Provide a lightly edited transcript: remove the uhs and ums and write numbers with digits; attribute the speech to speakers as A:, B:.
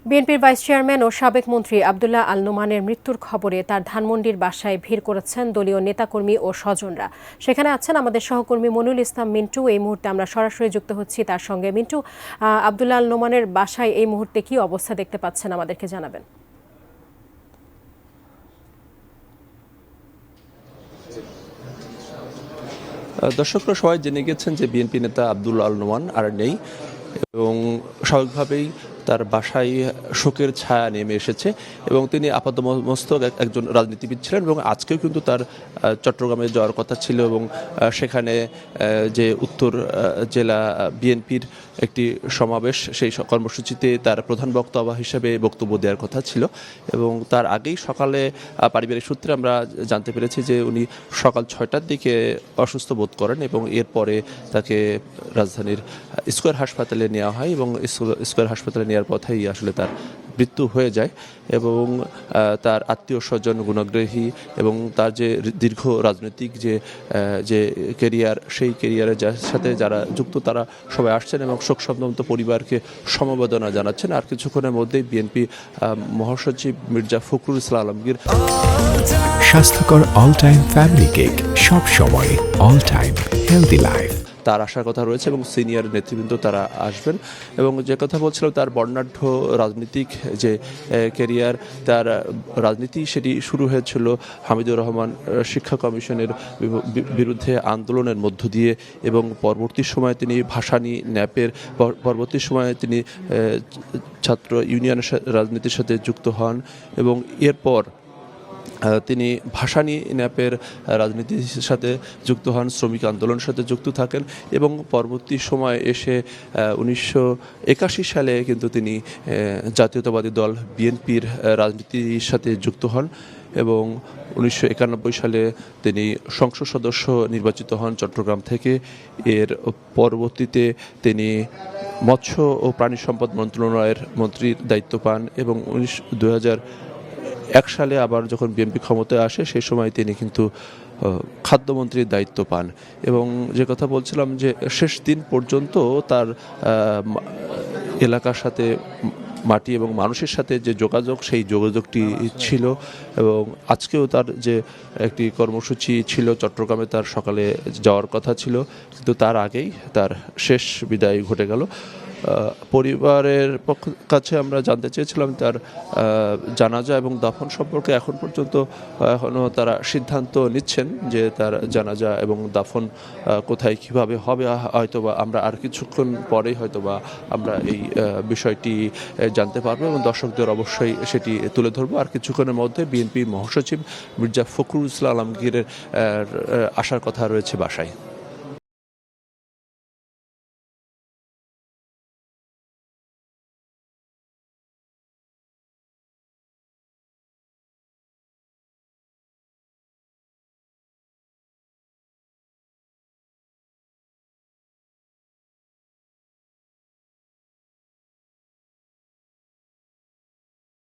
A: বিএনপির vice chairman ও সাবেক মন্ত্রী আব্দুল্লাহ আল নোমানের মৃত্যুর খবরে তার ধানমন্ডির বাসায় ভিড় করেছেন দলীয় নেতাকর্মী ও স্বজনরা। সেখানে আছেন আমাদের সহকর্মী মনুল ইসলাম মিন্টু। এই মুহূর্তে আমরা সরাসরি যুক্ত হচ্ছি তার সঙ্গে। মিন্টু, আব্দুল্লাহ আল নোমানের বাসায় এই মুহূর্তে কি অবস্থা দেখতে পাচ্ছেন আমাদেরকে জানাবেন।
B: দর্শকরা সবাই জেনে গেছেন যে বিএনপি নেতা আব্দুল্লাহ আল নোমান আর নেই এবং স্বাভাবিকভাবেই তার বাসায় শোকের ছায়া নেমে এসেছে এবং তিনি আপাতমস্তক একজন রাজনীতিবিদ ছিলেন এবং আজকেও কিন্তু তার চট্টগ্রামে যাওয়ার কথা ছিল এবং সেখানে যে উত্তর জেলা বিএনপির একটি সমাবেশ, সেই কর্মসূচিতে তার প্রধান বক্তা হিসেবে বক্তব্য দেওয়ার কথা ছিল এবং তার আগেই সকালে পারিবারিক সূত্রে আমরা জানতে পেরেছি যে উনি সকাল 6টার দিকে অসুস্থ বোধ করেন এবং এরপরে তাকে রাজধানীর স্কয়ার হাসপাতালে নেওয়া হয় এবং স্কয়ার হাসপাতালে নেওয়ার পথেই আসলে তার মৃত্যু হয়ে যায় এবং তার আত্মীয় স্বজন, গুণাগ্রহী এবং তার যে দীর্ঘ রাজনৈতিক যে কেরিয়ার, সেই কেরিয়ারের সাথে যারা যুক্ত তারা সবাই আসছেন এবং শোকসন্তপ্ত পরিবারকে সমবেদনা জানাচ্ছেন। আর কিছুক্ষণের মধ্যেই বিএনপি মহাসচিব মির্জা ফখরুল ইসলাম আলমগীর
C: স্বাস্থ্যকর অল টাইম ফ্যামিলি কেক, সব সময় অল টাইম হেলদি লাইফ,
B: তার আসার কথা রয়েছে এবং সিনিয়র নেতৃবৃন্দ তারা আসবেন এবং যে কথা বলছিল তার বর্ণাঢ্য রাজনৈতিক যে ক্যারিয়ার, তার রাজনীতি সেটি শুরু হয়েছিল হামিদুর রহমান শিক্ষা কমিশনের বিরুদ্ধে আন্দোলনের মধ্য দিয়ে এবং পরবর্তী সময়ে তিনি ভাসানী ন্যাপের পরবর্তী সময়ে তিনি ছাত্র ইউনিয়নের রাজনীতির সাথে যুক্ত হন এবং এরপর তিনি ভাসানী ন্যাপের রাজনীতির সাথে যুক্ত হন, শ্রমিক আন্দোলনের সাথে যুক্ত থাকেন এবং পরবর্তী সময়ে এসে 1981 সালে কিন্তু তিনি জাতীয়তাবাদী দল বিএনপির রাজনীতির সাথে যুক্ত হন এবং 1991 সালে তিনি সংসদ সদস্য নির্বাচিত হন চট্টগ্রাম থেকে। এর পরবর্তীতে তিনি মৎস্য ও প্রাণী সম্পদ মন্ত্রণালয়ের মন্ত্রীর দায়িত্ব পান এবং 2001 সালে আবার যখন বিএনপি ক্ষমতায় আসে সেই সময় তিনি কিন্তু খাদ্যমন্ত্রীর দায়িত্ব পান এবং যে কথা বলছিলাম যে শেষ দিন পর্যন্ত তার এলাকার সাথে মাটি এবং মানুষের সাথে যে যোগাযোগ, সেই যোগাযোগটি ছিল এবং আজকেও তার যে একটি কর্মসূচি ছিল চট্টগ্রামে, তার সকালে যাওয়ার কথা ছিল কিন্তু তার আগেই তার শেষ বিদায় ঘটে গেল। পরিবারের কাছে আমরা জানতে চেয়েছিলাম তার জানাজা এবং দাফন সম্পর্কে। এখন পর্যন্ত এখনও তারা সিদ্ধান্ত নিচ্ছেন যে তার জানাজা এবং দাফন কোথায় কিভাবে হবে। হয়তোবা আমরা আর কিছুক্ষণ পরেই হয়তোবা আমরা এই বিষয়টি জানতে পারবো এবং দর্শকদের অবশ্যই সেটি তুলে ধরবো। আর কিছুক্ষণের মধ্যে বিএনপি মহাসচিব মির্জা ফখরুল ইসলাম আলমগীরের আসার কথা রয়েছে বাসায়।